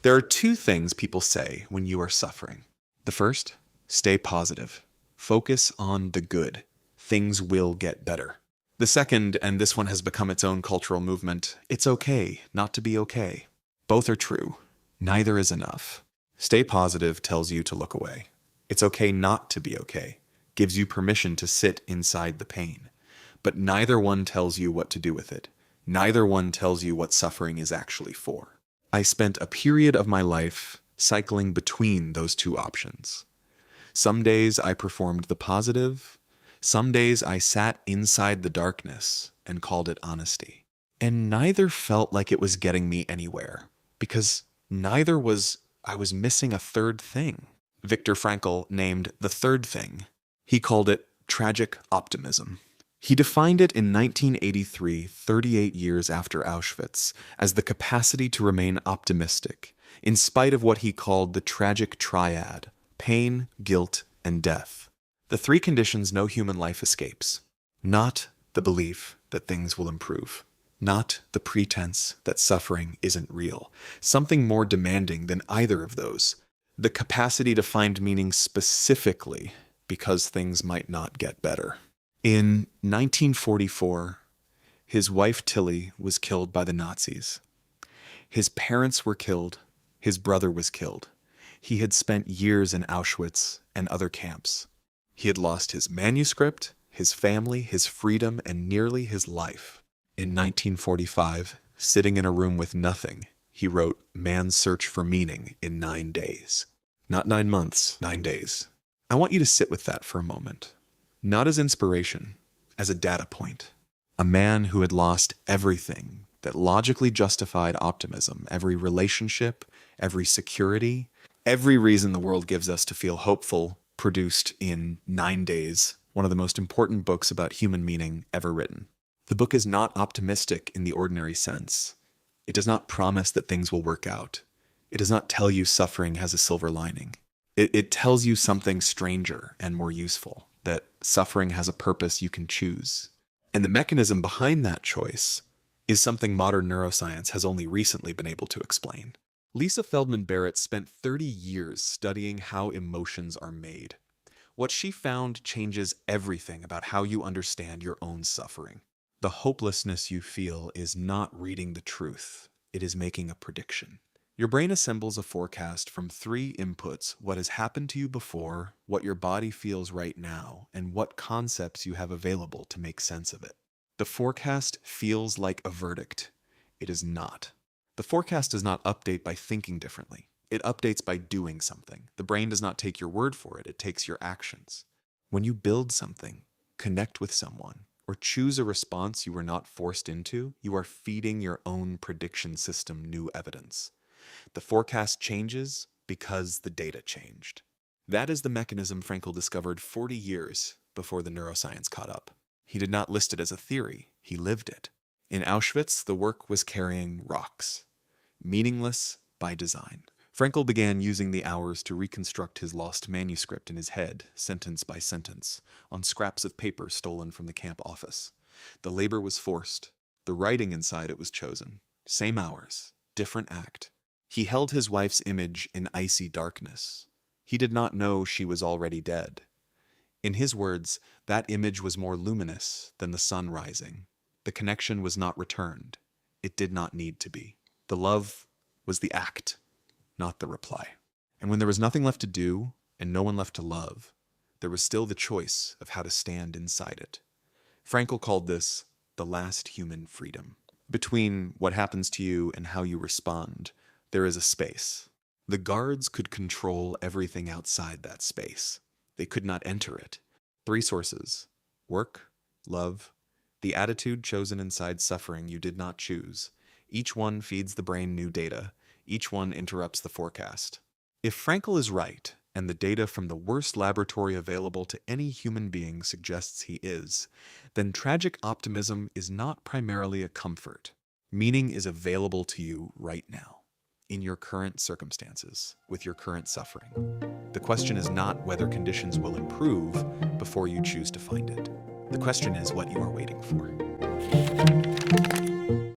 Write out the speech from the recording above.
There are two things people say when you are suffering. The first, stay positive. Focus on the good. Things will get better. The second, and this one has become its own cultural movement, it's okay not to be okay. Both are true. Neither is enough. Stay positive tells you to look away. It's okay not to be okay. Gives you permission to sit inside the pain. But neither one tells you what to do with it. Neither one tells you what suffering is actually for. I spent a period of my life cycling between those two options. Some days I performed the positive. Some days I sat inside the darkness and called it honesty. And neither felt like it was getting me anywhere, because neither was I was missing a third thing. Viktor Frankl named the third thing. He called it tragic optimism. He defined it in 1983, 38 years after Auschwitz, as the capacity to remain optimistic, in spite of what he called the tragic triad: pain, guilt, and death. The three conditions no human life escapes. Not the belief that things will improve. Not the pretense that suffering isn't real. Something more demanding than either of those. The capacity to find meaning specifically because things might not get better. In 1944, his wife Tilly was killed by the Nazis. His parents were killed. His brother was killed. He had spent years in Auschwitz and other camps. He had lost his manuscript, his family, his freedom, and nearly his life. In 1945, sitting in a room with nothing, he wrote Man's Search for Meaning in 9 days. Not 9 months, 9 days. I want you to sit with that for a moment. Not as inspiration, as a data point. A man who had lost everything that logically justified optimism, every relationship, every security, every reason the world gives us to feel hopeful, produced in 9 days, one of the most important books about human meaning ever written. The book is not optimistic in the ordinary sense. It does not promise that things will work out. It does not tell you suffering has a silver lining. It tells you something stranger and more useful, that suffering has a purpose you can choose. And the mechanism behind that choice is something modern neuroscience has only recently been able to explain. Lisa Feldman Barrett spent 30 years studying how emotions are made. What she found changes everything about how you understand your own suffering. The hopelessness you feel is not reading the truth. It is making a prediction. Your brain assembles a forecast from 3 inputs: what has happened to you before, what your body feels right now, and what concepts you have available to make sense of it. The forecast feels like a verdict. It is not. The forecast does not update by thinking differently. It updates by doing something. The brain does not take your word for it. It takes your actions. When you build something, connect with someone, or choose a response you were not forced into, you are feeding your own prediction system new evidence. The forecast changes because the data changed. That is the mechanism Frankl discovered 40 years before the neuroscience caught up. He did not list it as a theory. He lived it. In Auschwitz, the work was carrying rocks. Meaningless by design. Frankl began using the hours to reconstruct his lost manuscript in his head, sentence by sentence, on scraps of paper stolen from the camp office. The labor was forced. The writing inside it was chosen. Same hours, different act. He held his wife's image in icy darkness. He did not know she was already dead. In his words, that image was more luminous than the sun rising. The connection was not returned. It did not need to be. The love was the act, not the reply. And when there was nothing left to do and no one left to love, there was still the choice of how to stand inside it. Frankl called this the last human freedom. Between what happens to you and how you respond, there is a space. The guards could control everything outside that space. They could not enter it. 3 sources: work, love, the attitude chosen inside suffering you did not choose. Each one feeds the brain new data. Each one interrupts the forecast. If Frankl is right, and the data from the worst laboratory available to any human being suggests he is, then tragic optimism is not primarily a comfort. Meaning is available to you right now, in your current circumstances, with your current suffering. The question is not whether conditions will improve before you choose to find it. The question is what you are waiting for.